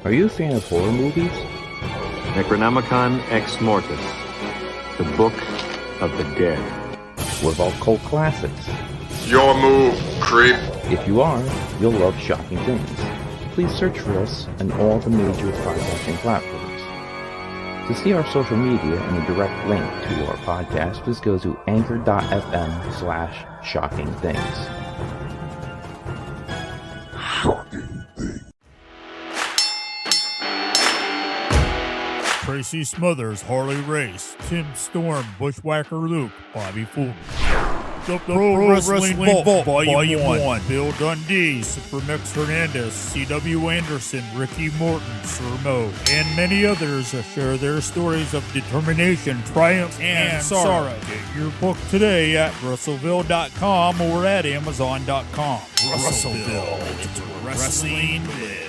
Are you a fan of horror movies? Necronomicon Ex Mortis, the Book of the Dead. What about cult classics? Your move, creep. If you are, you'll love Shocking Things. Please search for us on all the major podcasting platforms. To see our social media and a direct link to our podcast, please go to anchor.fm/shockingthings. Tracy Smothers, Harley Race, Tim Storm, Bushwhacker Luke, Bobby Fulton. The Pro Wrestling Vault, Volume 1, Bill Dundee, Supermax Hernandez, C.W. Anderson, Ricky Morton, Sir Mo, and many others share their stories of determination, triumph, and sorrow. Get your book today at Russellville.com or at Amazon.com. Russellville, it's where wrestling lives.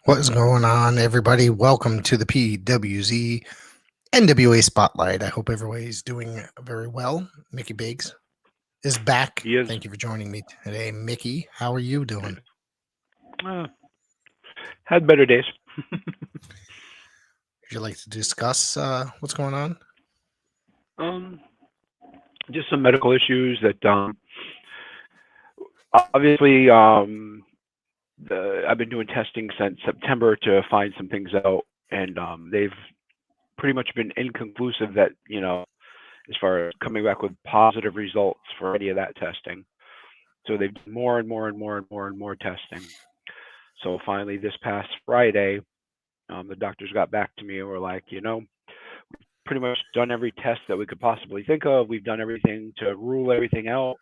What is going on, everybody? Welcome to the PWZ NWA Spotlight. I hope everybody's doing very well. Micky Byggs is back. He is. Thank you for joining me today. Mickey, how are you doing? Had better days. Would you like to discuss what's going on? Just some medical issues that obviously I've been doing testing since September to find some things out, and they've pretty much been inconclusive that, as far as coming back with positive results for any of that testing. So they've done more and more testing. So finally this past Friday, the doctors got back to me and were like, we've pretty much done every test that we could possibly think of. We've done everything to rule everything out.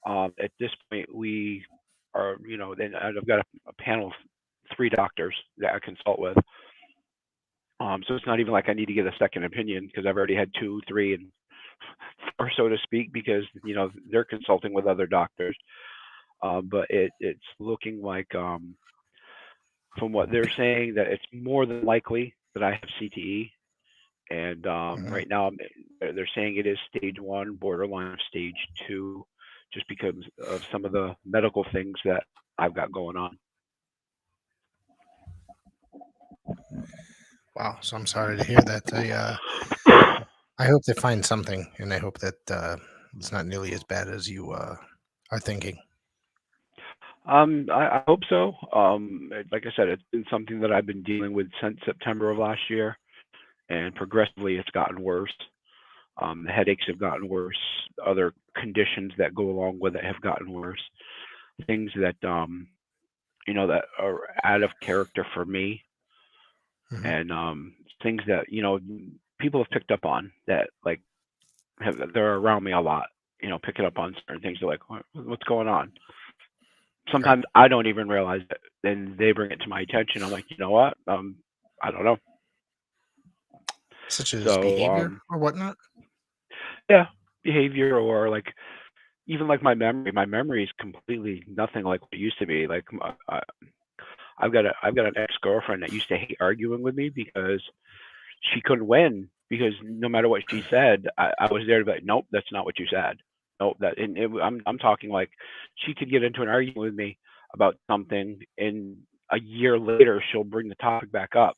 At this point, we are, then I've got a panel of 3 doctors that I consult with. So it's not even like I need to get a second opinion, because I've already had 2, 3, and 4, so to speak, because, they're consulting with other doctors. But it's looking like, from what they're saying, that it's more than likely that I have CTE. And right now they're saying it is stage 1, borderline of stage 2, just because of some of the medical things that I've got going on. Wow, so I'm sorry to hear that. I hope they find something, and I hope that it's not nearly as bad as you are thinking. I hope so. Like I said, it's been something that I've been dealing with since September of last year, and progressively it's gotten worse. The headaches have gotten worse. Other conditions that go along with it have gotten worse. Things that that are out of character for me, and things that people have picked up on, that like they're around me a lot. Picking up on certain things. They're like, "What's going on?" Sometimes I don't even realize it. Then they bring it to my attention. I'm like, you know what? I don't know. Such as behavior or whatnot? Yeah, behavior, or like even like my memory. My memory is completely nothing like what it used to be. Like I've got an ex-girlfriend that used to hate arguing with me because she couldn't win, because no matter what she said, I was there to be like, nope, that's not what you said. Nope, I'm talking like she could get into an argument with me about something, and a year later she'll bring the topic back up,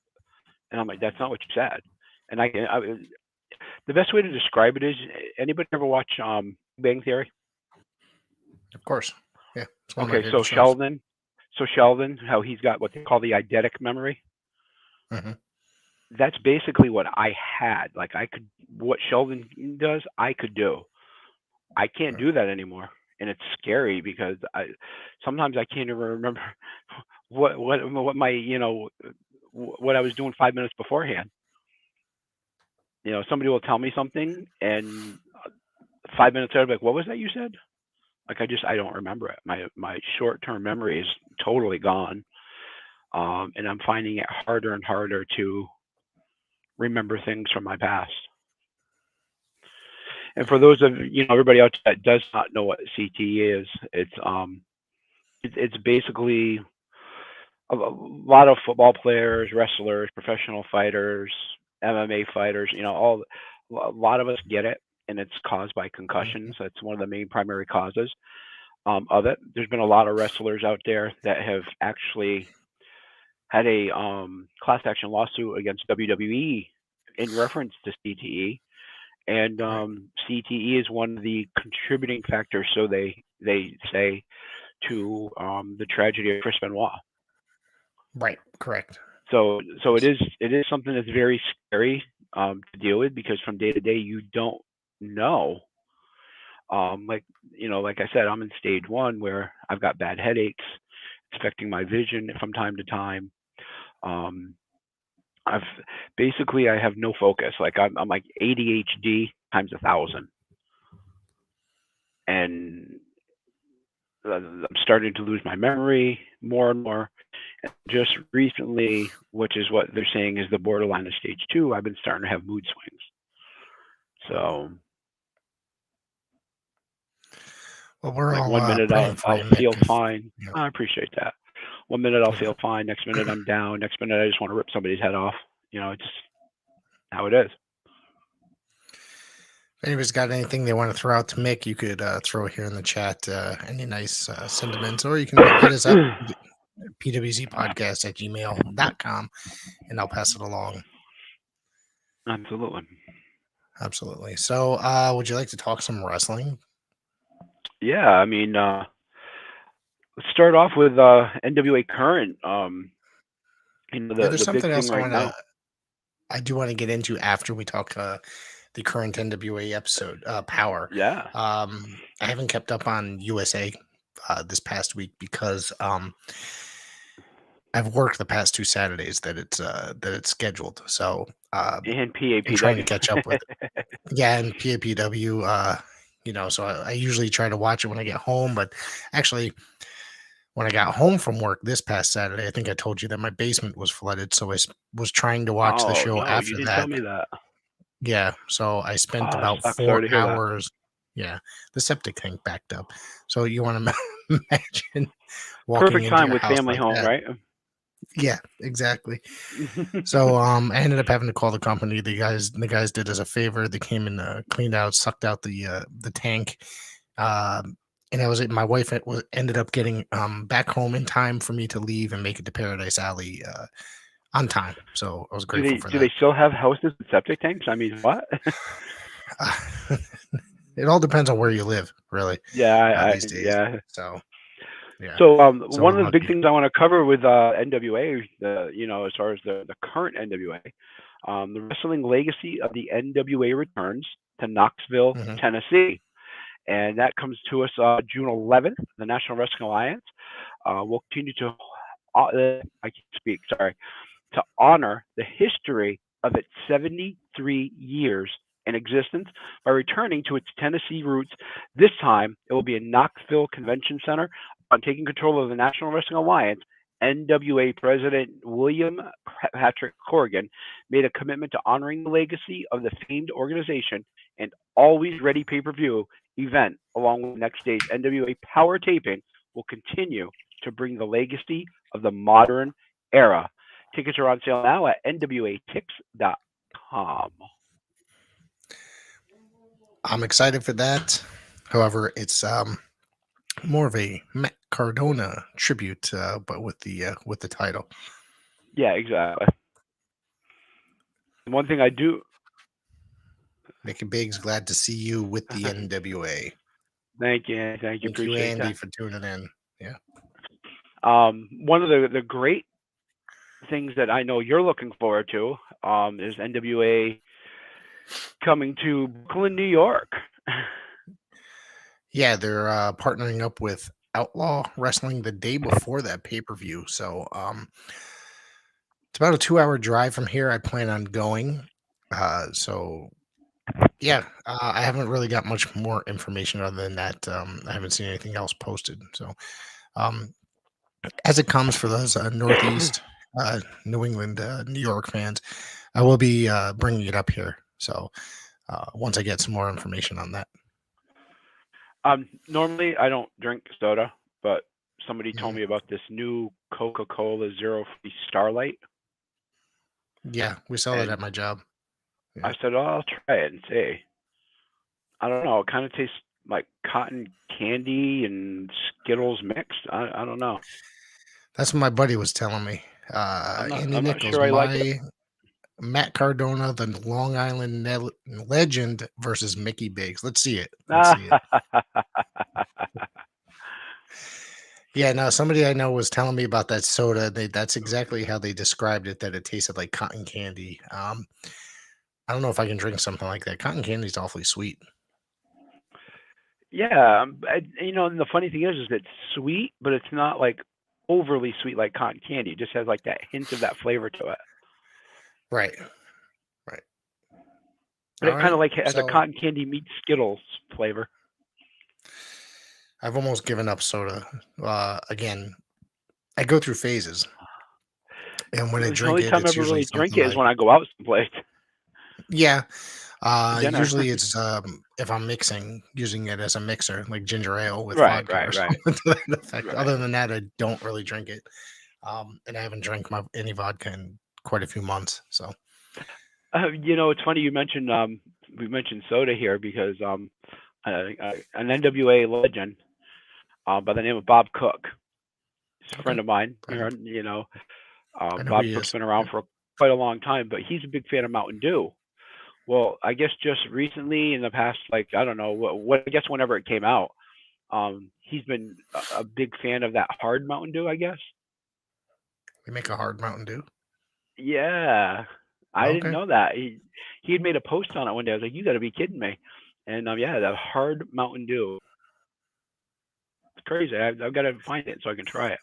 and I'm like, that's not what you said. And the best way to describe it is, anybody ever watch Bang Theory? Of course. Yeah. Okay, so Sheldon, how he's got what they call the eidetic memory. That's basically what I had. Like what Sheldon does, I could do. I can't do that anymore, and it's scary because sometimes I can't even remember what my what I was doing 5 minutes beforehand. Somebody will tell me something, and 5 minutes later, I'll be like, "What was that you said?" Like I don't remember it. My short-term memory is totally gone, and I'm finding it harder and harder to remember things from my past. And for those of everybody out there that does not know what CTE is, it's basically a lot of football players, wrestlers, professional fighters, MMA fighters. A lot of us get it, and it's caused by concussions. That's one of the main primary causes of it. There's been a lot of wrestlers out there that have actually had a class action lawsuit against WWE in reference to CTE. And CTE is one of the contributing factors, so they say, to the tragedy of Chris Benoit. Right, correct. So it is something that's very scary to deal with, because from day to day you don't know. Like I said, I'm in stage 1 where I've got bad headaches. It's affecting my vision from time to time. I have no focus. Like I'm like ADHD times 1,000, and I'm starting to lose my memory more and more. And just recently, which is what they're saying is the borderline of stage 2, I've been starting to have mood swings. So, well, we're like all 1 minute praying for I'll you, feel Mick. fine. Yeah. I appreciate that. 1 minute I'll feel fine. Next minute I'm down. Next minute I just want to rip somebody's head off. It's just how it is. If anybody's got anything they want to throw out to Mick, you could throw here in the chat any nice sentiments, or you can hit us up pwzpodcast@gmail.com, and I'll pass it along. Absolutely. So would you like to talk some wrestling? Yeah, I mean, let's start off with NWA Current. There's The something big else thing right now. I do want to get into after we talk the current NWA episode, Power. Yeah. I haven't kept up on USA this past week because I've worked the past 2 Saturdays that it's scheduled. So And PAPW. I'm trying to catch up with it. Yeah, and PAPW. So I usually try to watch it when I get home, but actually, when I got home from work this past Saturday, I think I told you that my basement was flooded, so I was trying to watch the show after you didn't that. tell me that. Yeah, so I spent about Sorry 4 to hear that. hours. Yeah, the septic tank backed up. So you want to imagine walking Perfect into time your with house family like home, that. right? Yeah, exactly. So I ended up having to call the company. The guys did us a favor. They came and cleaned out, sucked out the tank. And that was it. My wife ended up getting back home in time for me to leave and make it to Paradise Alley on time. So I was grateful for that. Do they still have houses with septic tanks? I mean, what? It all depends on where you live, really. Yeah, these days. yeah. So yeah. So So one of the lucky. big things I want to cover with NWA, as far as the current NWA, the wrestling legacy of the NWA returns to Knoxville, Tennessee, and that comes to us June 11th. The National Wrestling Alliance will continue to to honor the history of its 73 years in existence by returning to its Tennessee roots. This time, it will be in Knoxville Convention Center. On taking control of the National Wrestling Alliance, NWA President William Patrick Corgan made a commitment to honoring the legacy of the famed organization and Always Ready pay-per-view event, along with next day's NWA Power taping, will continue to bring the legacy of the modern era. Tickets are on sale now at nwatix.com. I'm excited for that. However, it's more of a Matt Cardona tribute, but with the title. Yeah, exactly. One thing I do. Micky Byggs, glad to see you with the NWA. Thank you. Thank you, Andy, for tuning in. Yeah. One of the great things that I know you're looking forward to is NWA coming to Brooklyn, New York. Yeah, they're partnering up with Outlaw Wrestling the day before that pay-per-view. So It's about a 2-hour drive from here. I plan on going. So yeah, I haven't really got much more information other than that. I haven't seen anything else posted. So um, as it comes for those Northeast, New England, New York fans, I will be bringing it up here. So once I get some more information on that. Normally I don't drink soda, but somebody told Mhm. me about this new Coca-Cola Zero Free Starlight, Yeah, we sell that and at my job. Yeah. I said, "Oh, I'll try it and see." I don't know. It kind of tastes like cotton candy and Skittles mixed. I don't know. That's what my buddy was telling me. Andy I'm not Nichols, sure I like it. my Matt Cardona, the Long Island legend versus Micky Byggs. Let's see it. Let's see it. Yeah, no, somebody I know was telling me about that soda. That's exactly how they described it, that it tasted like cotton candy. I don't know if I can drink something like that. Cotton candy is awfully sweet. Yeah, and the funny thing is it's sweet, but it's not like overly sweet like cotton candy. It just has like that hint of that flavor to it. Right. Right. But All it kind right. of like has a So cotton candy meets Skittles flavor. I've almost given up soda. Again, I go through phases. And when I The drink only it, time I it's ever usually really drink something it is like, when I go out someplace yeah. to dinner. Usually it's if I'm using it as a mixer, like ginger ale with Right, vodka or right, right, something to that effect. right. Other than that, I don't really drink it. And I haven't drank any vodka in quite a few months. So It's funny you mentioned we mentioned soda here because an NWA legend by the name of Bob Cook. He's a okay, friend of mine. I know, I know who Bob he Cook's is. been around for quite a long time, but he's a big fan of Mountain Dew. Well, I guess just recently in the past, like I don't know what I guess whenever it came out, he's been a big fan of that hard Mountain Dew. I guess. We make a hard Mountain Dew. Yeah, I didn't Okay. know that. He had made a post on it one day. I was like, "You got to be kidding me!" And yeah, that hard Mountain Dew. It's crazy. I've got to find it so I can try it.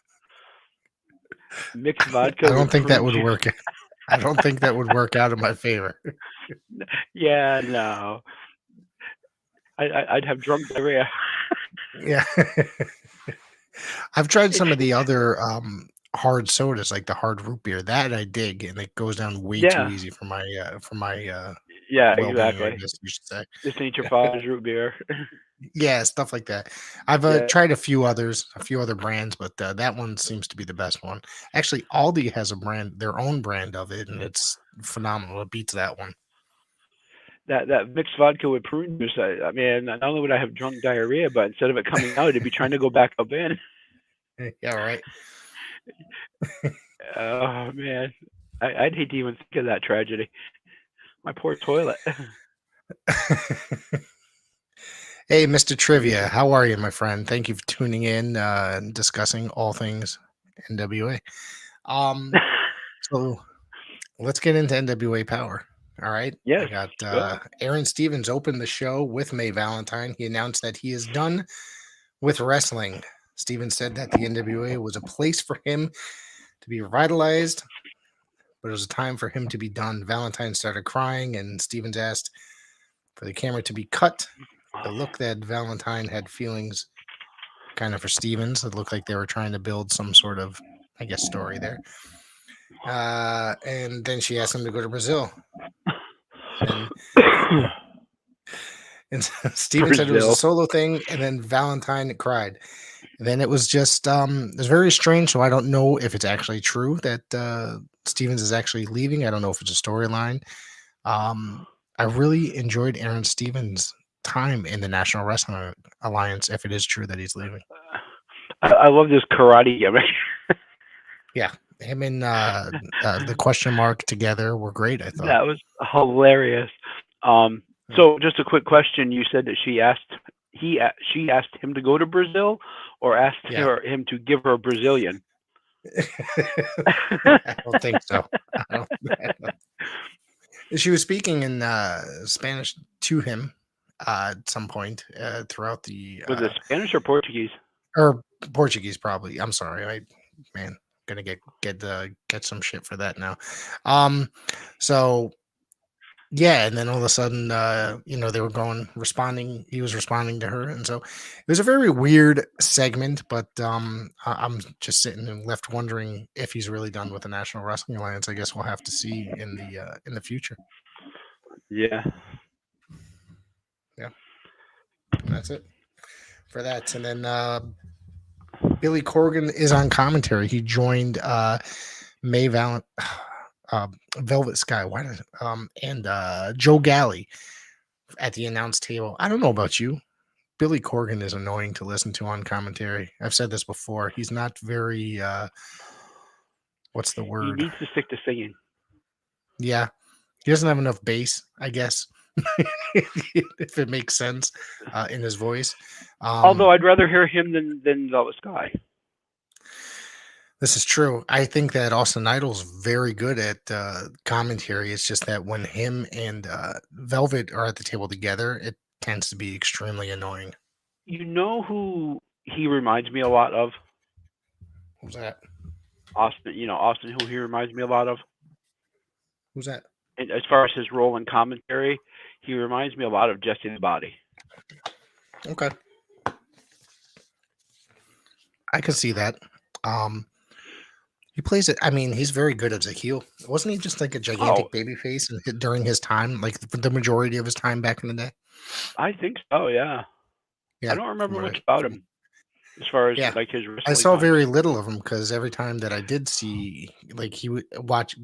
Mixed I vodka don't with think that prune would juice. work. I don't think that would work out in my favor. Yeah, no. I'd have drunk diarrhea. Yeah. I've tried some of the other hard sodas, like the hard root beer. That I dig, and it goes down way too Yeah, easy for my yeah, well-being, I exactly. guess you should say. This ain't your father's root beer. Yeah, stuff like that. I've Yeah. tried a few other brands, but that one seems to be the best one. Actually, Aldi has their own brand of it, and it's phenomenal. It beats that one. That mixed vodka with prune juice. I mean, not only would I have drunk diarrhea, but instead of it coming out, it'd be trying to go back up in. Yeah, right. Oh man, I'd hate to even think of that tragedy. My poor toilet. Hey, Mr. Trivia, how are you, my friend? Thank you for tuning in and discussing all things NWA. So let's get into NWA Power. All right. I Yes. got Go. Aaron Stevens opened the show with May Valentine. He announced that he is done with wrestling. Stevens said that the NWA was a place for him to be revitalized, but it was a time for him to be done. Valentine started crying, and Stevens asked for the camera to be cut. It looked that Valentine had feelings kind of for Stevens. It looked like they were trying to build some sort of, I guess, story there. And then she asked him to go to Brazil. And Steven said it was a Brazil. solo thing, and then Valentine cried. And then it was just it's very strange. So I don't know if it's actually true that Stevens is actually leaving. I don't know if it's a storyline. I really enjoyed Aaron Stevens' time in the National Wrestling Alliance. If it is true that he's leaving, I love this karate gimmick. yeah, him and the question mark together were great. I thought. That was hilarious. So just a quick question. You said that she asked him to go to Brazil, or asked Yeah. him to give her a Brazilian. I don't think so. I don't. She was speaking in Spanish to him at some point throughout the Was it Spanish or Portuguese? or Portuguese, probably. I'm sorry, got gonna get some shit for that now. So yeah, and then all of a sudden, they were responding. He was responding to her, and so it was a very weird segment. But I'm just sitting and left wondering if he's really done with the National Wrestling Alliance. I guess we'll have to see in the future. Yeah. Yeah, and that's it for that. And then Billy Corgan is on commentary. He joined May Valent. Velvet Sky, and Joe Galley at the announce table. I don't know about you. Billy Corgan is annoying to listen to on commentary. I've said this before. He's not very what's the word? He needs to stick to singing. Yeah. He doesn't have enough bass, I guess. If it makes sense in his voice. Although I'd rather hear him than Velvet Sky. This is true. I think that Austin Idol's very good at commentary. It's just that when him and Velvet are at the table together, it tends to be extremely annoying. You know who he reminds me a lot of? Who's that? Austin, who he reminds me a lot of? Who's that? And as far as his role in commentary, he reminds me a lot of Jesse the Body. Okay. I can see that. He plays it. I mean, he's very good as a heel. Wasn't he just like a gigantic baby face during his time, like the majority of his time back in the day? I think so, yeah. I don't remember much about him as far as like his wrestling. I saw very little of him because every time that I did see, like he would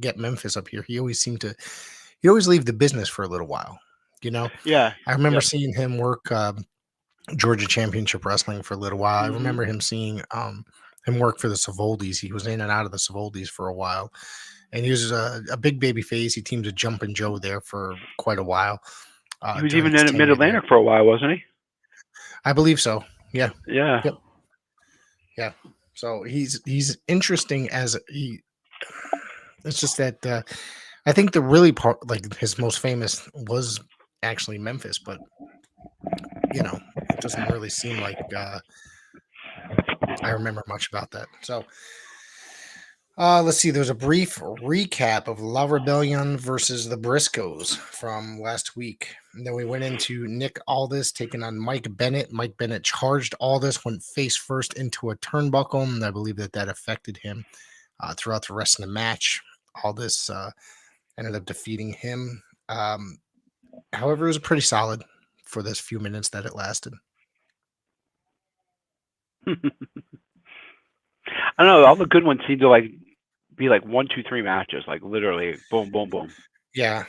Get Memphis up here, he always leave the business for a little while, Yeah. I remember seeing him work Georgia Championship Wrestling for a little while. I remember him seeing him work for the Savoldis. He was in and out of the Savoldis for a while, and he was a big baby face. He teamed with Jumpin' Joe there for quite a while. He was even in Mid-Atlantic for a while, wasn't he? I believe so. Yeah. Yeah. Yep. Yeah. So he's interesting as he. It's just that I think the really part, like his most famous, was actually Memphis, but it doesn't really seem like I remember much about that. So let's see. There's a brief recap of La Rebellion versus the Briscoes from last week. And then we went into Nick Aldis taking on Mike Bennett. Mike Bennett charged Aldis, went face first into a turnbuckle, and I believe that affected him throughout the rest of the match. Aldis ended up defeating him. However, it was pretty solid for this few minutes that it lasted. I don't know. All the good ones seem to be 1, 2, 3 matches, like literally boom, boom, boom. Yeah.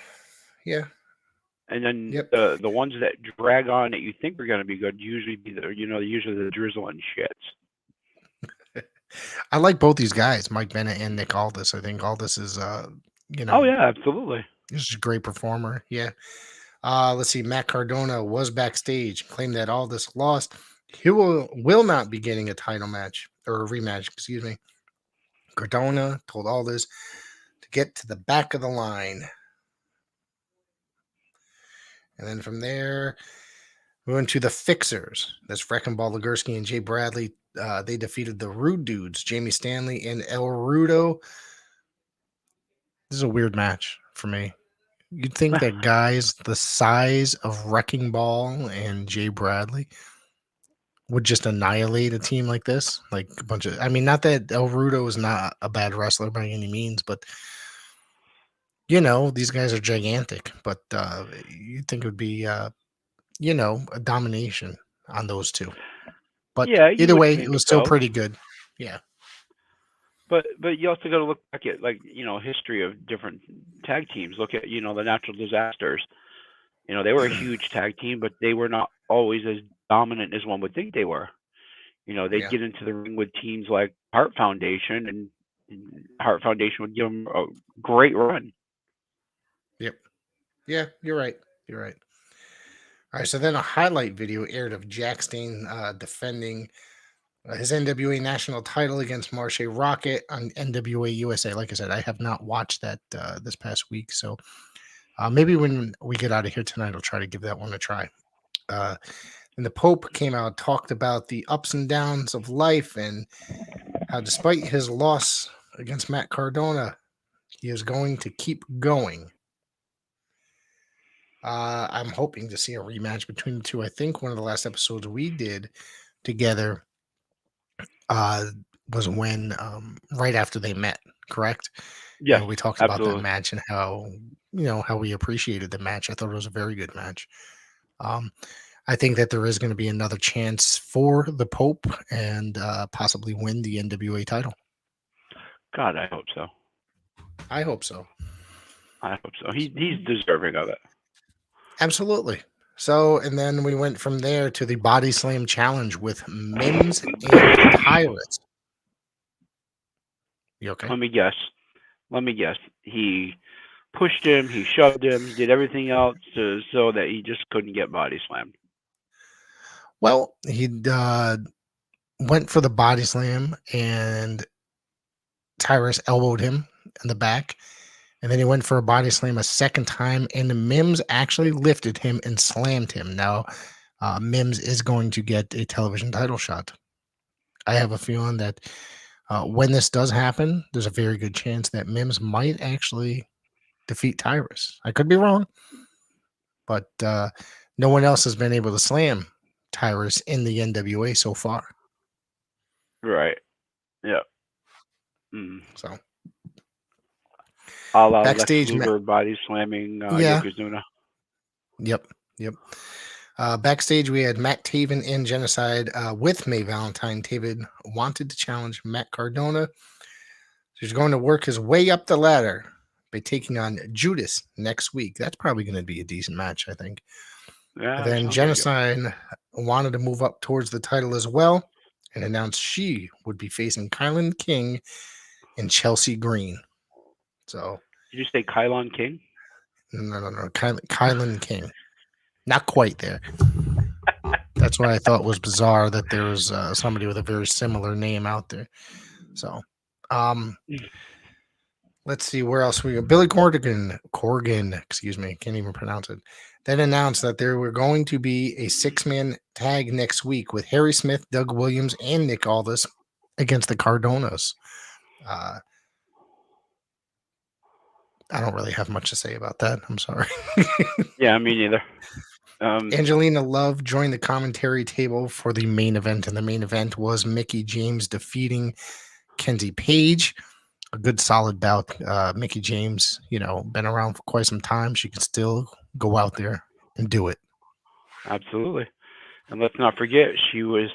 And then the ones that drag on that you think are going to be good usually usually the drizzle and shits. I like both these guys, Mike Bennett and Nick Aldis. I think Aldis is, Oh yeah, absolutely. He's a great performer. Yeah. Let's see. Matt Cardona was backstage, claimed that Aldis lost. He will not be getting a title match or a rematch. Excuse me. Cardona told Aldis to get to the back of the line. And then from there, we went to the Fixers. That's Wrecking Ball Legursky and Jay Bradley. They defeated the Rude Dudes, Jamie Stanley and El Rudo. This is a weird match for me. You'd think that guys the size of Wrecking Ball and Jay Bradley would just annihilate a team like this. Like a bunch of, not that El Rudo is not a bad wrestler by any means, but these guys are gigantic. But you'd think it would be, a domination on those two. But either way, it was still pretty good. Yeah. But you also got to look back at history of different tag teams. Look at the Natural Disasters. They were a huge tag team, but they were not always as dominant as one would think they were. They'd get into the ring with teams like Heart Foundation, and Heart Foundation would give them a great run. Yep. Yeah, you're right. You're right. All right. So then a highlight video aired of Jack Stain defending his NWA national title against Marshe Rockett on NWA USA. Like I said, I have not watched that this past week. So maybe when we get out of here tonight, I'll try to give that one a try. And the Pope came out, talked about the ups and downs of life and how despite his loss against Matt Cardona. He is going to keep going. I'm hoping to see a rematch between the two. I think one of the last episodes we did together was when right after they met, correct? Yes, We talked about that absolutely. match and how how we appreciated the match. I thought it was a very good match. I think that there is going to be another chance for the Pope and possibly win the NWA title. God, I hope so. I hope so. I hope so. He's deserving of it. Absolutely. So, and then we went from there to the Body Slam Challenge with Mims and Tyrus. You okay? Let me guess. He pushed him, he shoved him, he did everything else so that he just couldn't get body slammed. Well, he went for the body slam, and Tyrus elbowed him in the back. And then he went for a body slam a second time, and Mims actually lifted him and slammed him. Now, Mims is going to get a television title shot. I have a feeling that when this does happen, there's a very good chance that Mims might actually defeat Tyrus. I could be wrong, but no one else has been able to slam Tyrus in the NWA so far. Right. Yeah. Mm. So, backstage, Lex Luger body slamming Yokozuna. Yep. Backstage, we had Matt Taven in Genocide with Mae Valentine. Taven wanted to challenge Matt Cardona. He's going to work his way up the ladder by taking on Judas next week. That's probably going to be a decent match, I think. Yeah. Then Genocide wanted to move up towards the title as well and announced she would be facing Kylan King and Chelsea Green. So, did you say Kylan King? No. Kylan King. Not quite there. That's what I thought was bizarre, that there was somebody with a very similar name out there. So, let's see where else we go. Billy Corgan, excuse me, can't even pronounce it. Then announced that there were going to be a 6-man tag next week with Harry Smith, Doug Williams, and Nick Aldis against the Cardonas. I don't really have much to say about that. I'm sorry. Yeah, me neither. Angelina Love joined the commentary table for the main event, and the main event was Mickie James defeating Kenzie Page. A good solid bout. Mickie James, been around for quite some time. She can still go out there and do it. Absolutely. And let's not forget, she was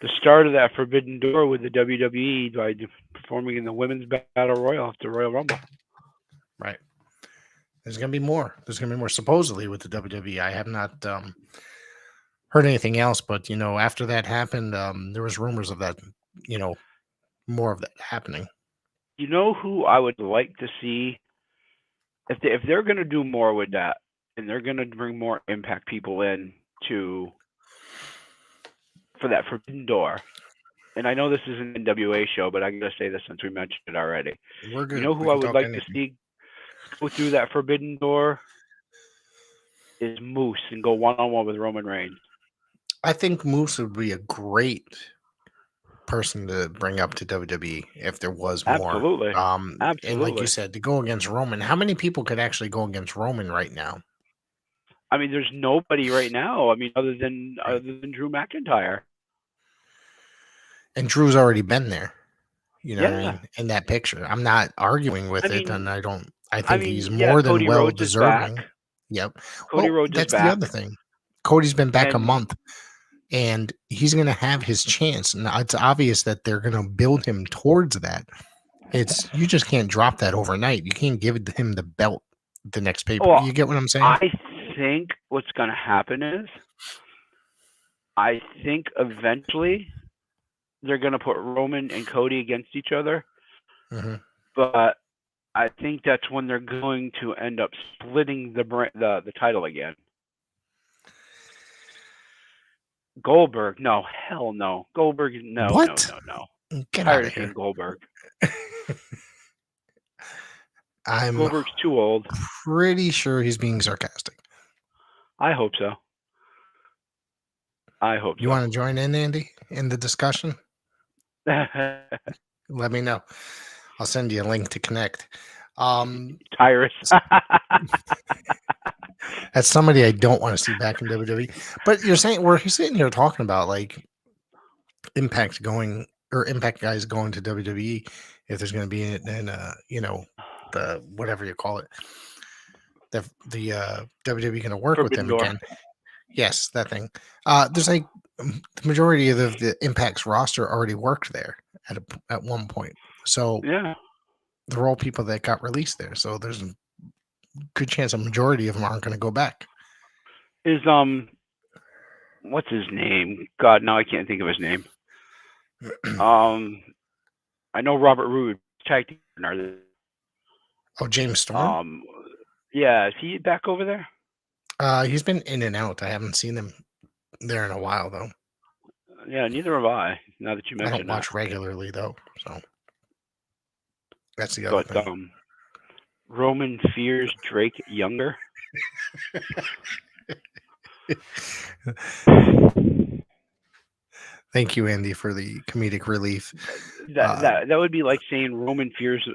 the start of that forbidden door with the WWE by performing in the Women's Battle Royal after Royal Rumble. Right. There's going to be more. Supposedly with the WWE. I have not heard anything else, but, after that happened, there was rumors of that, more of that happening. You know who I would like to see? If they're going to do more with that, and they're going to bring more Impact people in for that forbidden door, and I know this is an NWA show, but I'm going to say this since we mentioned it already. We're good. You know who I would like to see go through that forbidden door is Moose and go one-on-one with Roman Reigns. I think Moose would be a great person to bring up to WWE if there was more. Absolutely. Absolutely. And like you said, to go against Roman, how many people could actually go against Roman right now? I mean, there's nobody right now. I mean, other than Drew McIntyre. And Drew's already been there. You know what I mean? In that picture. I'm not arguing with it, and I think he's more than Cody well Rhodes deserving. Yep. Cody Rhodes that's is back. The other thing. Cody's been back a month, and he's going to have his chance. Now, it's obvious that they're going to build him towards that. You just can't drop that overnight. You can't give him the belt the next paper. Well, you get what I'm saying? I think what's going to happen is, I think eventually they're going to put Roman and Cody against each other. Mm-hmm. But I think that's when they're going to end up splitting the title again. Goldberg, no, hell no. Goldberg, no, what? no. Get out of here. Goldberg. I'm Goldberg's too old. Pretty sure he's being sarcastic. I hope so. You want to join in, Andy, in the discussion? Let me know. I'll send you a link to connect. Tyrus. That's somebody I don't want to see back in WWE. But you're saying we're sitting here talking about like Impact guys going to WWE if there's going to be in the whatever you call it, the WWE going to work with Forbidden them Door. again. Yes, that thing. There's like the majority of the Impact's roster already worked there at one point. So Yeah. they're all people that got released there. So there's a good chance a majority of them aren't going to go back. Is what's his name? God, now I can't think of his name. I know Robert Roode tag team partner. Oh, James Storm. Yeah, is he back over there? He's been in and out. I haven't seen him there in a while though. Yeah, neither have I. Now that you mention I don't watch regularly though, so that's the other thing. Roman fears Drake younger. Thank you, Andy, for the comedic relief. That would be like saying Roman fears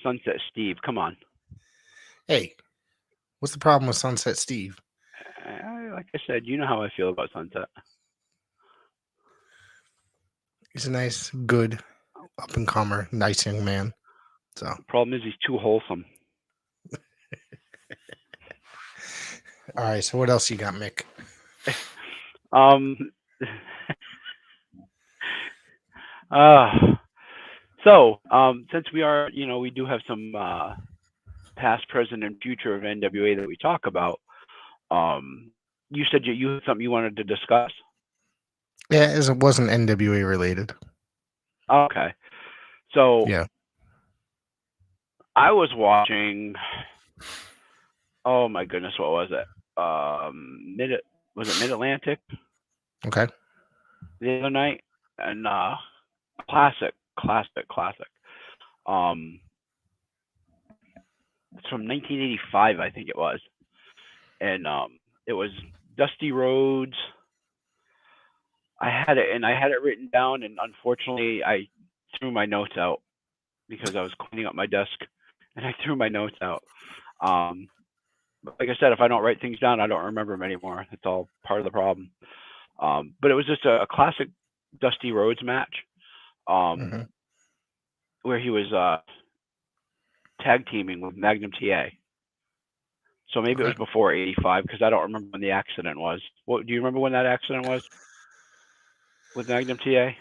Sunset Steve. Come on. Hey, what's the problem with Sunset Steve? Like I said, you know how I feel about Sunset. He's a nice, good, up and comer, nice young man. So the problem is he's too wholesome. All right, so what else you got, Mick? Since we are, we do have some past, present, and future of NWA that we talk about. You said you had something you wanted to discuss. Yeah, as it wasn't NWA related. Okay, so yeah, I was watching. Oh my goodness, what was it? Mid Atlantic? Okay. The other night, and classic. It's from 1985, I think it was, and it was Dusty Rhodes. I had it written down, and unfortunately, I threw my notes out because I was cleaning up my desk, and I threw my notes out. Like I said, if I don't write things down, I don't remember them anymore. It's all part of the problem. But it was just a classic Dusty Rhodes match, where he was tag teaming with Magnum TA. So maybe it was before 85 because I don't remember when the accident was. What do you remember when that accident was with Magnum TA?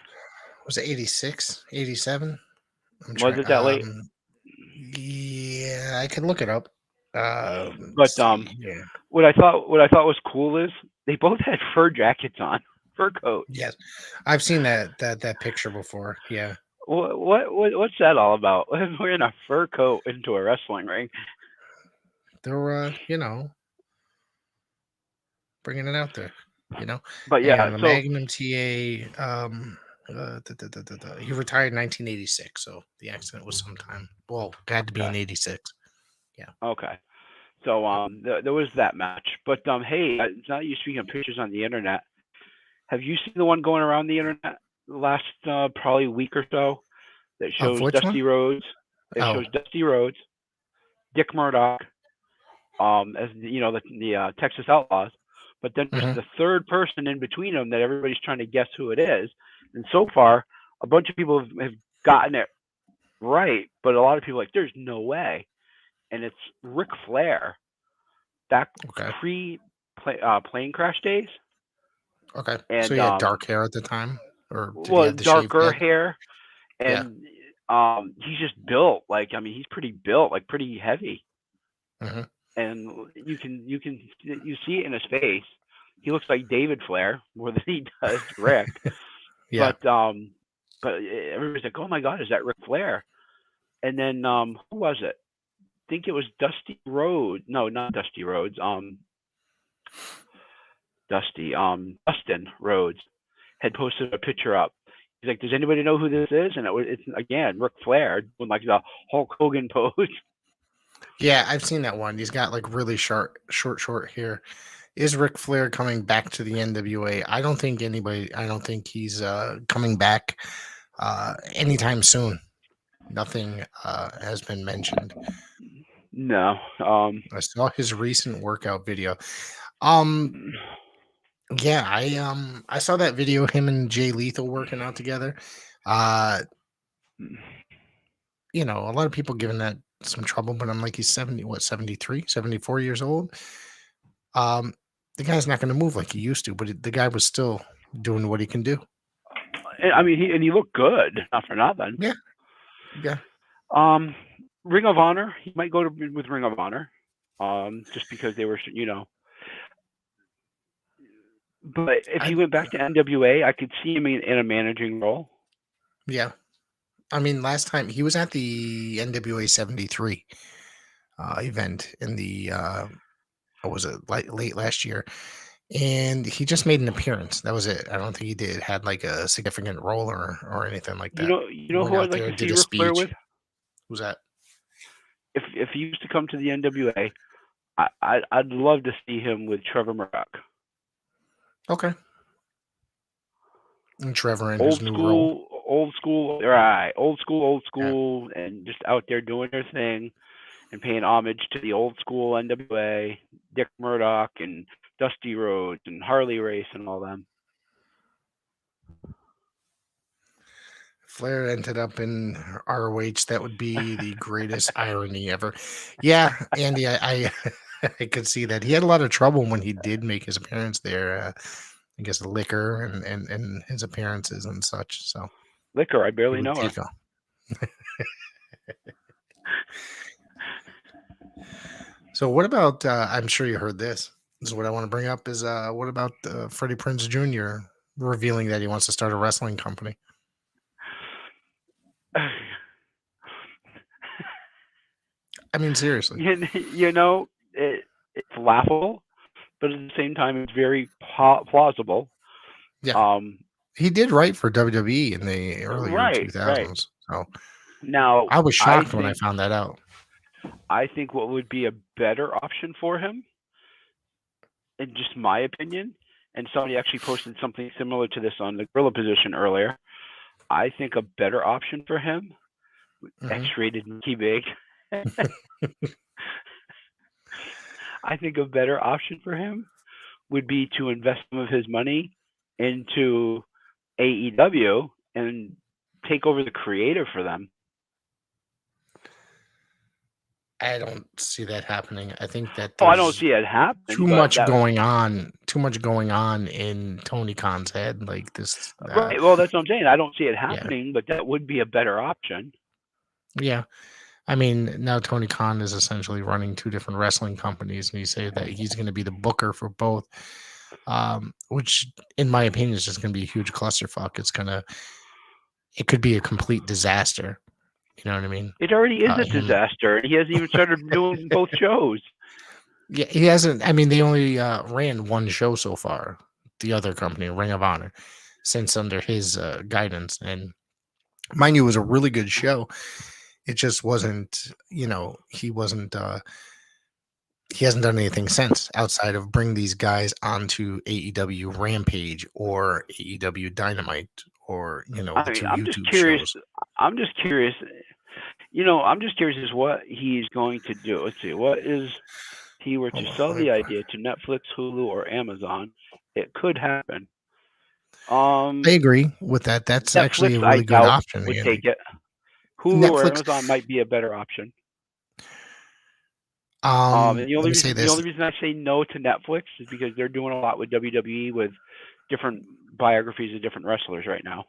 Was it 86, 87? Was it that late? Yeah, I could look it up. But what I thought was cool is they both had fur jackets on, fur coats. Yes, I've seen that picture before. Yeah. What's that all about? Wearing a fur coat into a wrestling ring. They're bringing it out there, But yeah, the Magnum TA. He retired in 1986, so the accident was sometime. Well, it had to be in 86. Yeah. Okay. So there was that match, but hey, now that you're speaking of pictures on the internet, have you seen the one going around the internet the last probably week or so that shows Dusty Rhodes? It shows Dusty Rhodes, Dick Murdoch, as the Texas Outlaws, but then there's the third person in between them that everybody's trying to guess who it is. And so far, a bunch of people have gotten it right, but a lot of people are like, there's no way. And it's Ric Flair, back pre-plane crash days. Okay. And, so he had dark hair at the time? Or darker hair. And he's just built. He's pretty built, pretty heavy. Mm-hmm. And you see it in his face. He looks like David Flair more than he does Rick. Yeah. But everybody's like, oh my God, is that Ric Flair? And then who was it? I think it was Dusty Rhodes. No, not Dusty Rhodes. Dustin Rhodes had posted a picture up. He's like, does anybody know who this is? And it's again Ric Flair doing the Hulk Hogan pose. Yeah, I've seen that one. He's got really short hair. Is Ric Flair coming back to the NWA? I don't think he's coming back anytime soon. Nothing has been mentioned. No. I saw his recent workout video. Um, yeah, I saw that video, him and Jay Lethal working out together. Uh, you know, a lot of people giving that some trouble, but I'm like, he's 70, what, 73, 74 years old. Um, the guy's not going to move like he used to, but the guy was still doing what he can do. I mean, he looked good, not for nothing. Yeah. Yeah. Ring of Honor, he might go with Ring of Honor, just because they were, you know. But if he went back to NWA, I could see him in a managing role. Yeah. I mean, last time he was at the NWA 73 event in the, what was it, late last year. And he just made an appearance. That was it. I don't think he had like a significant role or anything like that. You know Went who out I'd like there, to did see a Ric Flair speech. with? Who's that? If he used to come to the NWA, I'd love to see him with Trevor Murdoch. Okay. And Trevor in his new role. Old school, right? Old school, yeah. And just out there doing their thing and paying homage to the old school NWA, Dick Murdoch and Dusty Rhodes and Harley Race and all them. Flair ended up in ROH. That would be the greatest irony ever. Yeah, Andy, I I could see that. He had a lot of trouble when he did make his appearance there. I guess the liquor and his appearances and such. So liquor, I barely know her. So what about? I'm sure you heard this. This is what I want to bring up. Is what about Freddie Prinze Jr. revealing that he wants to start a wrestling company? I mean, seriously. You know, it's laughable, but at the same time, it's very plausible. Yeah. He did write for WWE in the early 2000s. Right. So now I was shocked when I found that out. I think what would be a better option for him, in just my opinion, and somebody actually posted something similar to this on the Gorilla Position earlier. I think a better option for him, X-rated Micky Byggs. I think a better option for him would be to invest some of his money into AEW and take over the creative for them. I don't see that happening. I think that I don't see it happening. Too much going on in Tony Khan's head, like this. Right. Well, that's what I'm saying. I don't see it happening, but that would be a better option. Yeah. I mean, now Tony Khan is essentially running two different wrestling companies, and he said that he's going to be the booker for both, which, in my opinion, is just going to be a huge clusterfuck. It could be a complete disaster. You know what I mean? It already is a disaster, and he hasn't even started doing both shows. Yeah, he hasn't. I mean, they only ran one show so far. The other company, Ring of Honor, since under his guidance, and mind you, it was a really good show. It just wasn't, he wasn't, he hasn't done anything since outside of bring these guys onto AEW Rampage or AEW Dynamite or, I'm just curious. Shows. I'm just curious. I'm just curious as what he's going to do. Let's see. What is he were to sell the idea to Netflix, Hulu, or Amazon? It could happen. I agree with that. That's Netflix, actually a really good option. Would take it. Hulu or Amazon might be a better option. And the only reason I say no to Netflix is because they're doing a lot with WWE with different biographies of different wrestlers right now.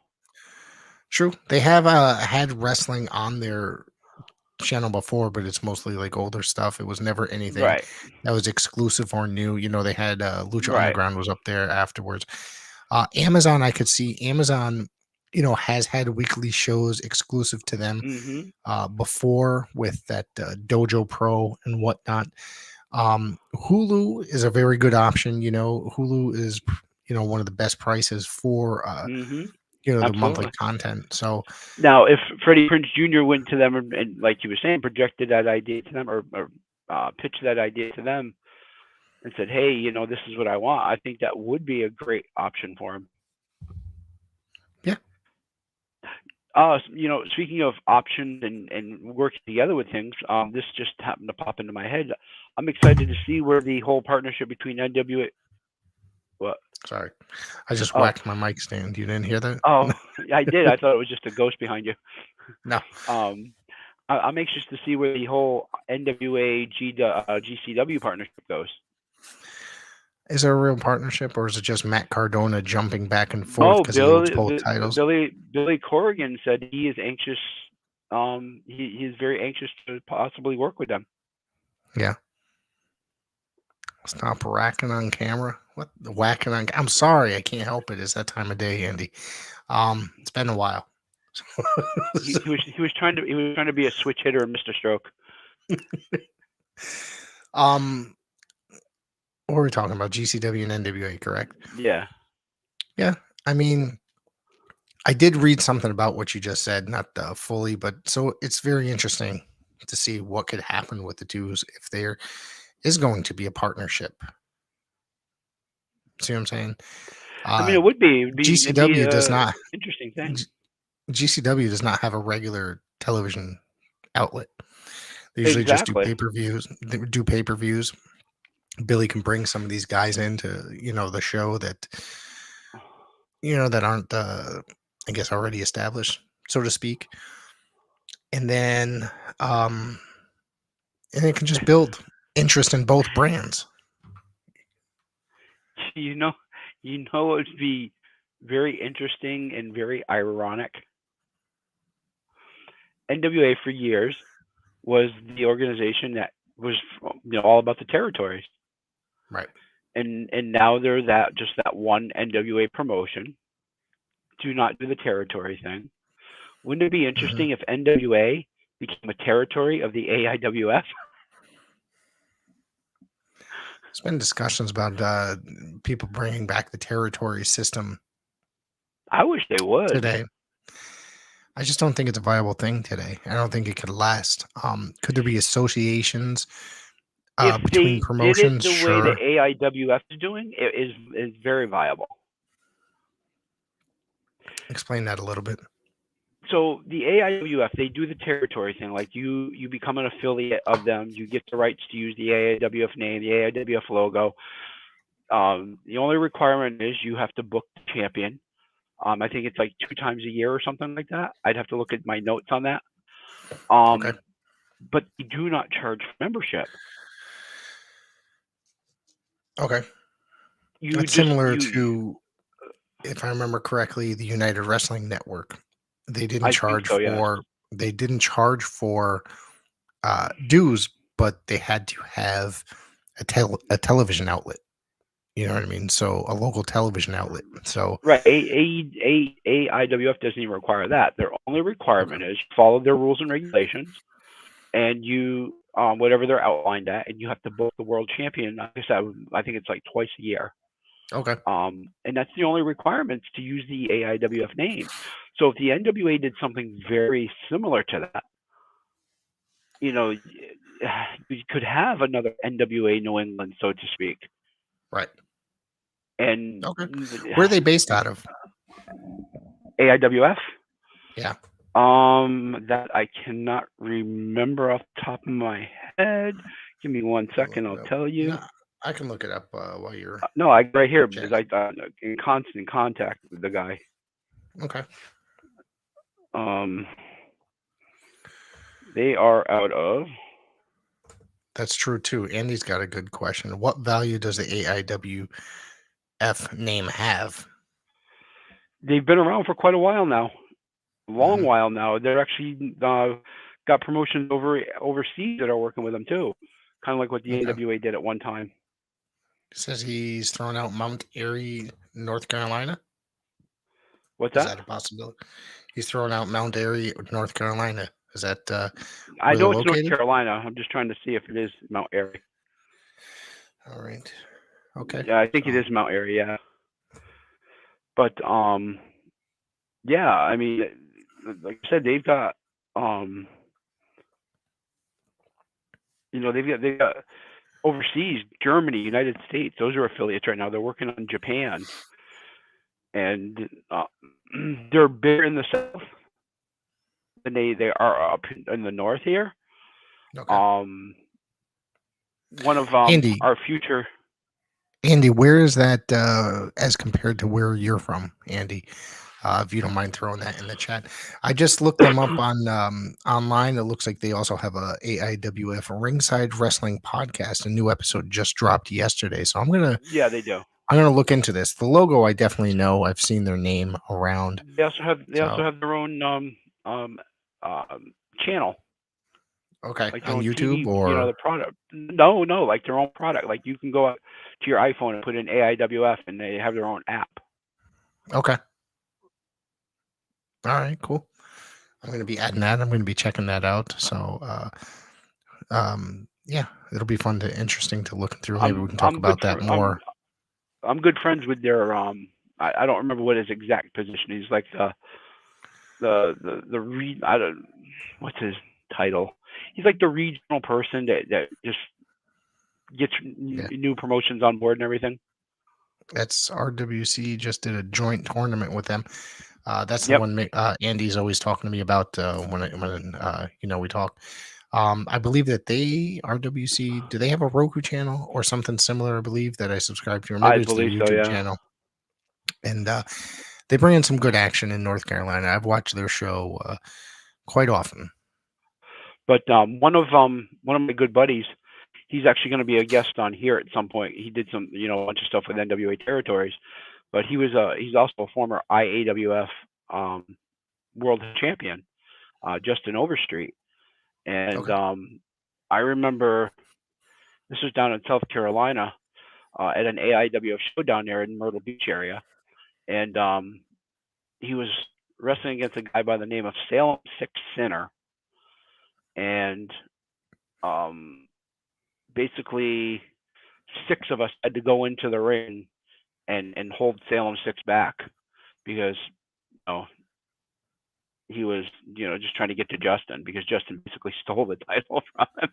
True. They have had wrestling on their channel before, but it's mostly like older stuff. It was never anything that was exclusive or new. They had Lucha Underground was up there afterwards. Amazon, I could see Amazon, has had weekly shows exclusive to them before with that Dojo Pro and whatnot. Hulu is a very good option. Hulu is, one of the best prices for, the monthly content. So now if Freddie Prinze Jr. went to them and like you were saying, projected that idea to them or pitched that idea to them and said, hey, this is what I want, I think that would be a great option for him. Yeah. Speaking of options and working together with things, this just happened to pop into my head. I'm excited to see where the whole partnership between NWA. What? Sorry, I just Oh. whacked my mic stand. You didn't hear that? Oh, I did. I thought it was just a ghost behind you. No. I'm anxious to see where the whole NWA GCW partnership goes. Is there a real partnership, or is it just Matt Cardona jumping back and forth because he holds both titles? Billy Corgan said he is anxious. He is very anxious to possibly work with them. Yeah. Stop racking on camera. What the whacking on? I'm sorry, I can't help it. It's that time of day, Andy. It's been a while. he was trying to be a switch hitter and Mr. Stroke. What were we talking about? GCW and NWA, correct? Yeah. Yeah. I mean, I did read something about what you just said, not fully, but so it's very interesting to see what could happen with the two if there is going to be a partnership. See what I'm saying? I mean, it would be GCW does not interesting thing. GCW does not have a regular television outlet. They usually just do pay-per-views. They do pay-per-views. Billy can bring some of these guys into the show that that aren't I guess already established, so to speak, and then and it can just build interest in both brands. It would be very interesting and very ironic. NWA for years was the organization that was all about the territories. Right. And now they're that one NWA promotion. Do not do the territory thing. Wouldn't it be interesting if NWA became a territory of the AIWF? There's been discussions about people bringing back the territory system. I wish they would today. I just don't think it's a viable thing today. I don't think it could last. Could there be associations between promotions? If they did it the way the AIWF is doing, it is very viable. Explain that a little bit. So the AIWF, they do the territory thing. Like you become an affiliate of them. You get the rights to use the AIWF name, the AIWF logo. The only requirement is you have to book the champion. I think it's like 2 times a year or something like that. I'd have to look at my notes on that. Okay. But you do not charge for membership. Okay. It's similar to, if I remember correctly, the United Wrestling Network. They didn't charge They didn't charge for dues, but they had to have a television outlet. You know what I mean? So a local television outlet. So right, AIWF doesn't even require that. Their only requirement is follow their rules and regulations, and you whatever they're outlined at, and you have to book the world champion. Like I said, I think it's like twice a year. Okay. And that's the only requirements to use the AIWF name. So if the NWA did something very similar to that, you could have another NWA New England, so to speak. Right. And okay. Where are they based out of? AIWF? Yeah. That I cannot remember off the top of my head. Give me 1 second, I'll tell you. No, I can look it up while you're. No, right here because I'm in constant contact with the guy. Okay. They are out of. That's true too. Andy's got a good question. What value does the AIWF name have? They've been around for quite a while now. Long while now. They're actually got promotions overseas that are working with them too. Kind of like what the AWA did at one time. It says he's thrown out Mount Airy, North Carolina. What's that? Is that a possibility? He's thrown out Mount Airy, North Carolina. Is that I know it's North Carolina. I'm just trying to see if it is Mount Airy. All right. Okay. Yeah, I think it is Mount Airy, yeah. But yeah, I mean, like I said, they've got they've got overseas, Germany, United States, those are affiliates right now. They're working on Japan. And they're bigger in the South. than they are up in the north here. Okay. One of Andy. our future. Andy, where is that as compared to where you're from, Andy? If you don't mind throwing that in the chat. I just looked them up on online. It looks like they also have a AIWF Ringside Wrestling podcast. A new episode just dropped yesterday. So Yeah, they do. I'm gonna look into this. The logo I definitely know. I've seen their name around. They also have their own channel. Okay, Like their on own YouTube TV, or the product. No, like their own product. Like you can go out to your iPhone and put in AIWF, and they have their own app. okay. All right, cool. I'm going to be adding that. I'm going to be checking that out. So, yeah, it'll be interesting to look through. Maybe we can talk about that more. I'm good friends with their I don't remember what his exact position is. He's like what's his title? He's like the regional person that just gets new promotions on board and everything. That's RWC just did a joint tournament with them. That's the one Andy's always talking to me about when we talk. I believe that RWC, do they have a Roku channel or something similar? I believe that I subscribe to, or maybe it's their YouTube channel. And they bring in some good action in North Carolina. I've watched their show quite often. But one of my good buddies, he's actually going to be a guest on here at some point. He did some a bunch of stuff with NWA Territories, but he's also a former IAWF world champion, Justin Overstreet. And I remember this was down in South Carolina at an AIWF show down there in Myrtle Beach area, and he was wrestling against a guy by the name of Salem Six Sinner, and basically 6 of us had to go into the ring and hold Salem Six back because he was just trying to get to Justin, because Justin basically stole the title from him.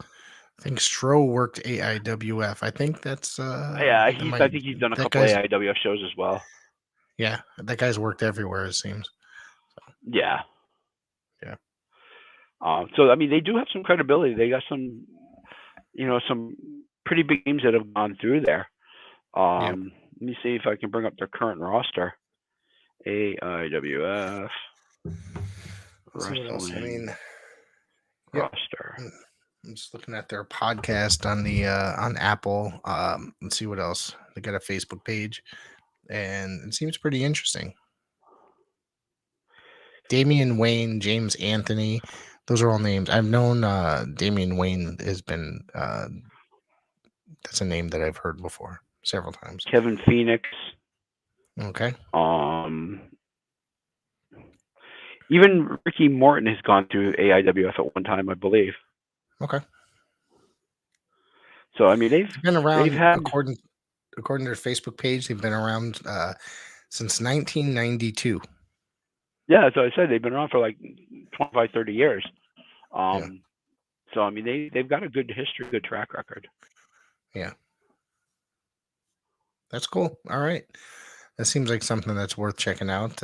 I think Stro worked AIWF. I think that's I think he's done a couple AIWF shows as well. Yeah, that guy's worked everywhere, it seems. Yeah. So I mean, they do have some credibility. They got some some pretty big names that have gone through there. Let me see if I can bring up their current roster. AIWF wrestling. I mean, roster. I'm just looking at their podcast on the on Apple. Let's see what else. They got a Facebook page, and it seems pretty interesting. Damian Wayne, James Anthony, those are all names. I've known Damian Wayne has been that's a name that I've heard before several times. Kevin Phoenix. Okay. Even Ricky Morton has gone through AIWF at one time, I believe. Okay. So I mean, they've been around. According to their Facebook page, they've been around since 1992. Yeah, so I said they've been around for like 25, 30 years. So I mean, they've got a good history, good track record. Yeah. That's cool. All right. That seems like something that's worth checking out.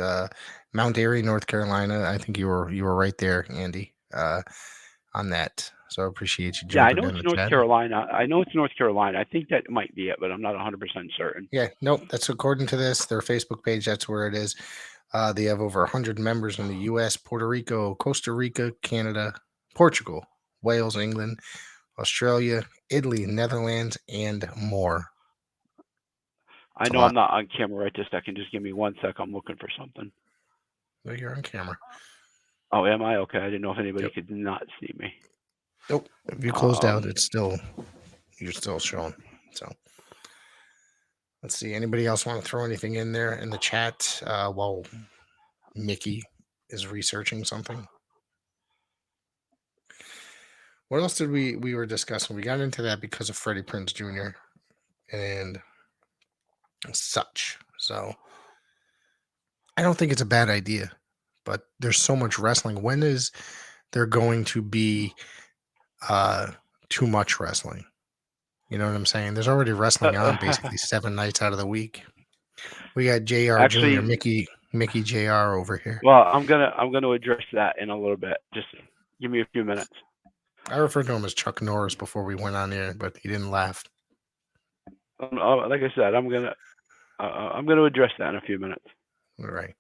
Mount Airy, North Carolina. I think you were right there, Andy, on that. So I appreciate you. Yeah, I know it's North Carolina. I think that might be it, but I'm not 100% certain. Yeah, nope. That's according to their Facebook page. That's where it is. They have over 100 members in the U.S., Puerto Rico, Costa Rica, Canada, Portugal, Wales, England, Australia, Italy, Netherlands, and more. I know I'm not on camera right this second. Just give me 1 sec. I'm looking for something. No, you're on camera. Oh, am I? Okay. I didn't know if anybody could not see me. Nope. If you closed out, you're still showing. So let's see. Anybody else want to throw anything in there in the chat while Mickey is researching something? What else did we were discussing? We got into that because of Freddie Prinze Jr. and such. So I don't think it's a bad idea, but there's so much wrestling. When is there going to be too much wrestling? You know what I'm saying? There's already wrestling on basically 7 nights out of the week. We got JR Jr. Mickey Mickey Jr. over here. Well, I'm gonna address that in a little bit. Just give me a few minutes. I referred to him as Chuck Norris before we went on air, but he didn't laugh. Like I said, I'm gonna address that in a few minutes. All right.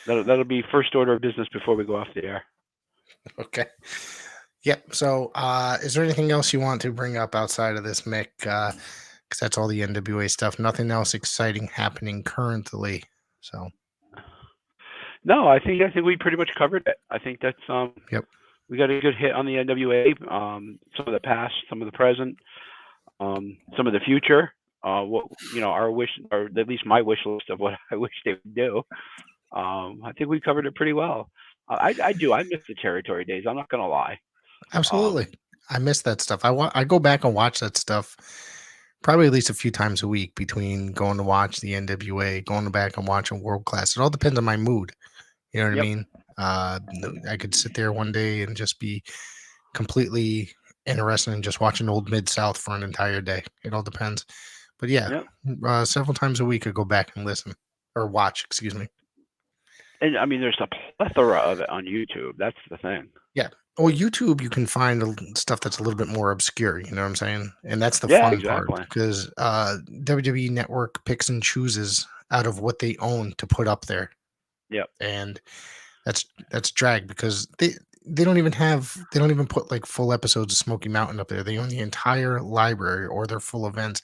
That'll be first order of business before we go off the air. Okay. Yep. So, is there anything else you want to bring up outside of this, Mick? Because that's all the NWA stuff. Nothing else exciting happening currently. So. No, I think we pretty much covered it. I think that's Yep. We got a good hit on the NWA. Some of the past, some of the present, some of the future. What our wish, or at least my wish list of what I wish they would do. I think we covered it pretty well. I do. I miss the territory days. I'm not gonna lie. Absolutely. I miss that stuff. I go back and watch that stuff probably at least a few times a week between going to watch the NWA, going back and watching World Class. It all depends on my mood. You know what I mean? I could sit there one day and just be completely interested in just watching old Mid-South for an entire day. It all depends. But yeah, several times a week I go back and listen or watch, excuse me. And I mean, there's a plethora of it on YouTube. That's the thing. Yeah. Well, YouTube, you can find stuff that's a little bit more obscure. You know what I'm saying? And that's the fun part, because WWE Network picks and chooses out of what they own to put up there. Yep. And that's drag, because they don't even put like full episodes of Smoky Mountain up there. They own the entire library or their full events.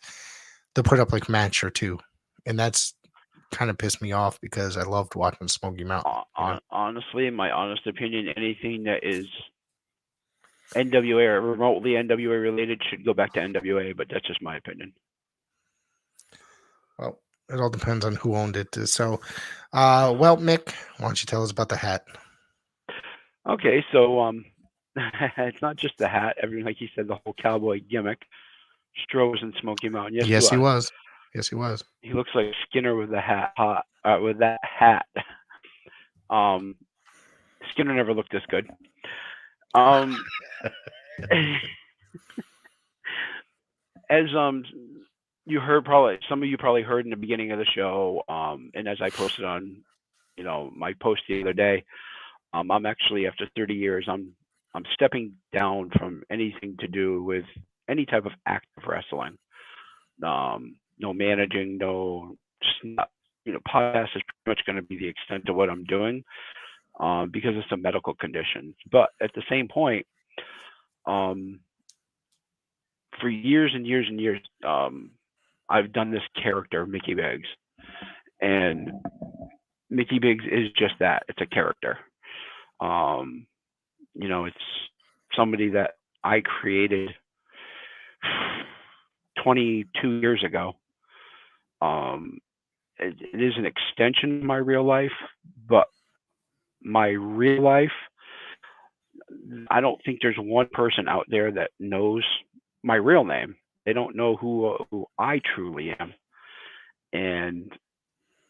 They'll put up like match or two, and that's kind of pissed me off because I loved watching Smoky Mountain. Honestly, in my honest opinion, anything that is NWA or remotely NWA related should go back to NWA, but that's just my opinion. Well, it all depends on who owned it. So, well, Mick, why don't you tell us about the hat? Okay, so it's not just the hat. Everything, like you said, the whole cowboy gimmick. Stro was in Smoky Mountain. Yes, he was. Yes, he was. He looks like Skinner with the hat. With that hat. Skinner never looked this good. As you heard, probably some of you probably heard in the beginning of the show, and as I posted on, my post the other day, I'm actually, after 30 years, I'm stepping down from anything to do with any type of active wrestling. No managing, just not, podcast is pretty much going to be the extent of what I'm doing, because of some medical conditions. But at the same point, for years and years and years, I've done this character, Micky Byggs, and Micky Byggs is just that. It's a character. It's somebody that I created 22 years ago. It is an extension of my real life, but my real life, I don't think there's one person out there that knows my real name. They don't know who I truly am. And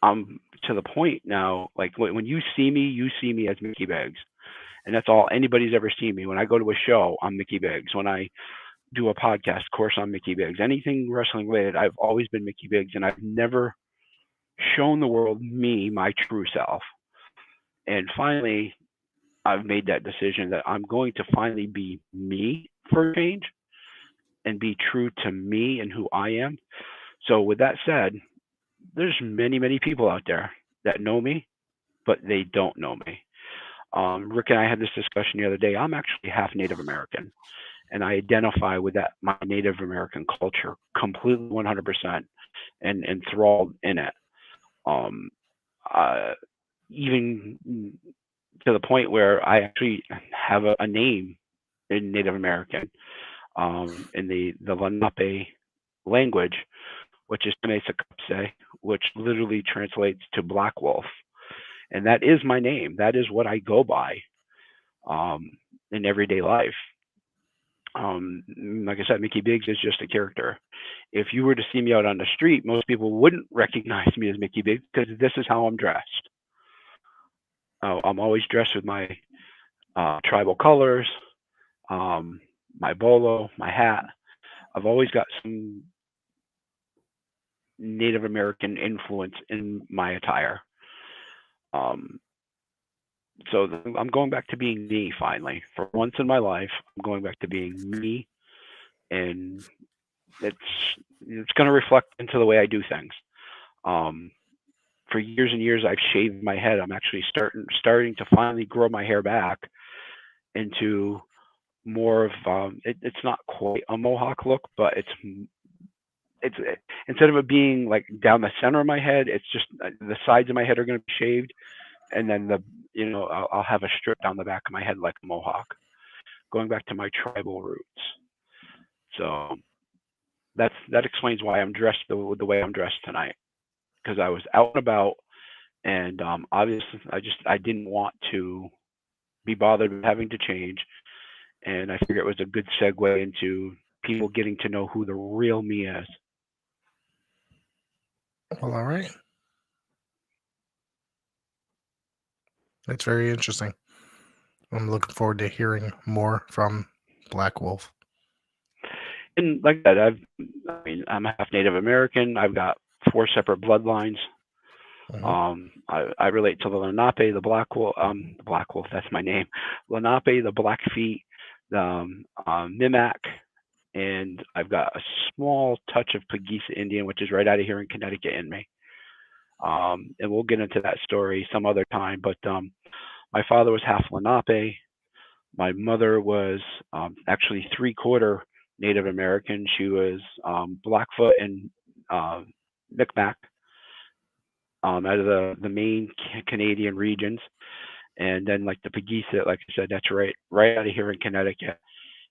I'm to the point now, like when you see me as Micky Byggs. And that's all anybody's ever seen me. When I go to a show, I'm Micky Byggs. When I do a podcast, of course, I'm Micky Byggs. Anything wrestling related, I've always been Micky Byggs, and I've never shown the world me, my true self. And finally, I've made that decision that I'm going to finally be me for a change and be true to me and who I am. So with that said, there's many, many people out there that know me, but they don't know me. Rick and I had this discussion the other day. I'm actually half Native American, and I identify with my Native American culture completely 100% and enthralled in it. Even to the point where I actually have a name in Native American, in the Lenape language, which is Tene-Sakupse, which literally translates to Black Wolf. And that is my name. That is what I go by in everyday life. Like I said, Micky Byggs is just a character. If you were to see me out on the street, most people wouldn't recognize me as Micky Byggs because this is how I'm dressed. I'm always dressed with my tribal colors, my bolo, my hat. I've always got some Native American influence in my attire. So I'm going back to being me finally. For once in my life, I'm going back to being me, and it's going to reflect into the way I do things. For years and years, I've shaved my head. I'm actually starting to finally grow my hair back into more of it's not quite a mohawk look, but it's instead of it being like down the center of my head, it's just the sides of my head are going to be shaved, and then I'll have a strip down the back of my head like a mohawk, going back to my tribal roots. So that explains why I'm dressed the way I'm dressed tonight, because I was out and about, and obviously I didn't want to be bothered with having to change, and I figured it was a good segue into people getting to know who the real me is. Well, all right. That's very interesting. I'm looking forward to hearing more from Black Wolf. And like that, I'm half Native American. I've got 4 separate bloodlines. I relate to the Lenape, the Black Wolf. The Black Wolf, that's my name. Lenape, the Blackfeet, the Mimac, and I've got a small touch of Pagisa Indian, which is right out of here in Connecticut, in me. And we'll get into that story some other time. But my father was half Lenape. My mother was actually 3/4 Native American. She was Blackfoot and Micmac out of the main Canadian regions. And then like the Pagisa, like I said, that's right out of here in Connecticut.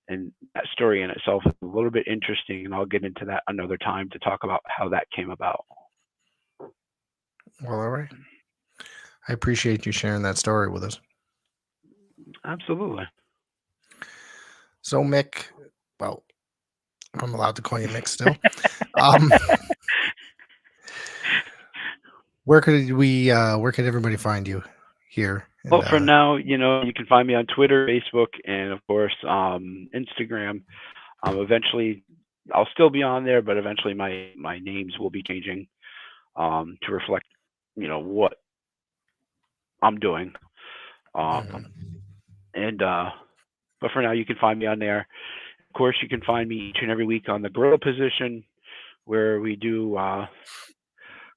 And that story in itself is a little bit interesting, and I'll get into that another time to talk about how that came about. Well, all right. I appreciate you sharing that story with us. Absolutely. So, Mick, well, I'm allowed to call you Mick still. Where could everybody find you here? Well, for now, you can find me on Twitter, Facebook, and of course, Instagram. Eventually, I'll still be on there, but eventually my names will be changing to reflect, what I'm doing. But for now, you can find me on there. Of course, you can find me each and every week on the Gorilla Position, where we do a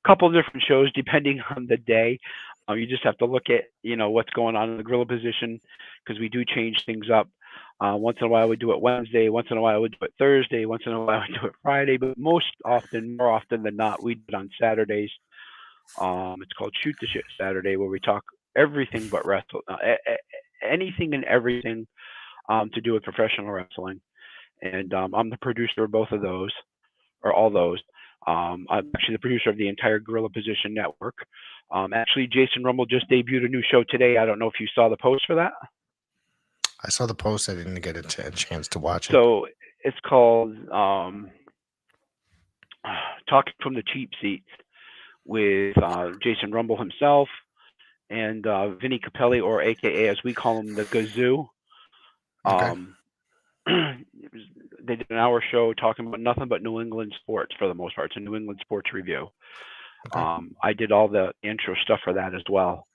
couple of different shows depending on the day. You just have to look at, what's going on in the Gorilla Position, because we do change things up. Once in a while we do it Wednesday, once in a while we do it Thursday, once in a while we do it Friday, but more often than not, we do it on Saturdays. It's called Shoot the Shit Saturday, where we talk everything but wrestle, anything and everything to do with professional wrestling. And I'm the producer of both of those, or all those. I'm actually the producer of the entire Gorilla Position network. Actually, Jason Rumble just debuted a new show today. I don't know if you saw the post for that. I saw the post. I didn't get a chance to watch it. So it's called Talking from the Cheap Seats with Jason Rumble himself and Vinny Capelli, or AKA, as we call him, the Gazoo. Okay. They did an hour show talking about nothing but New England sports for the most part. It's a New England sports review. Okay. I did all the intro stuff for that as well.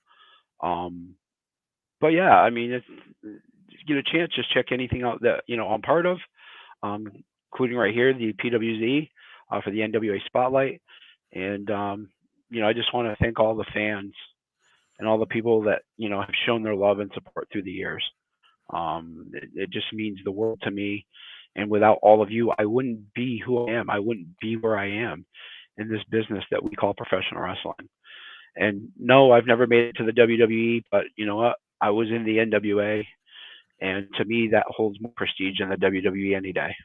But yeah, if you get a chance, just check anything out that I'm part of, including right here the PWZ for the NWA Spotlite. And I just want to thank all the fans and all the people that have shown their love and support through the years. It just means the world to me. And without all of you, I wouldn't be who I am. I wouldn't be where I am in this business that we call professional wrestling. And no, I've never made it to the WWE, but you know what? I was in the NWA, and to me, that holds more prestige than the WWE any day.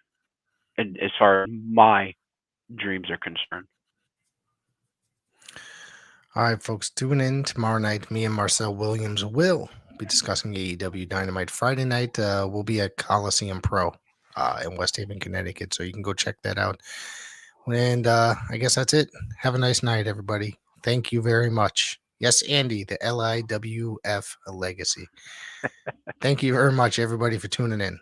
And as far as my dreams are concerned. All right, folks, tune in tomorrow night. Me and Marcel Williams will be discussing AEW Dynamite. Friday night, we'll be at Coliseum Pro in West Haven, Connecticut, so you can go check that out. And I guess that's it. Have a nice night, everybody. Thank you very much. Yes, Andy, the LIWF Legacy. Thank you very much, everybody, for tuning in.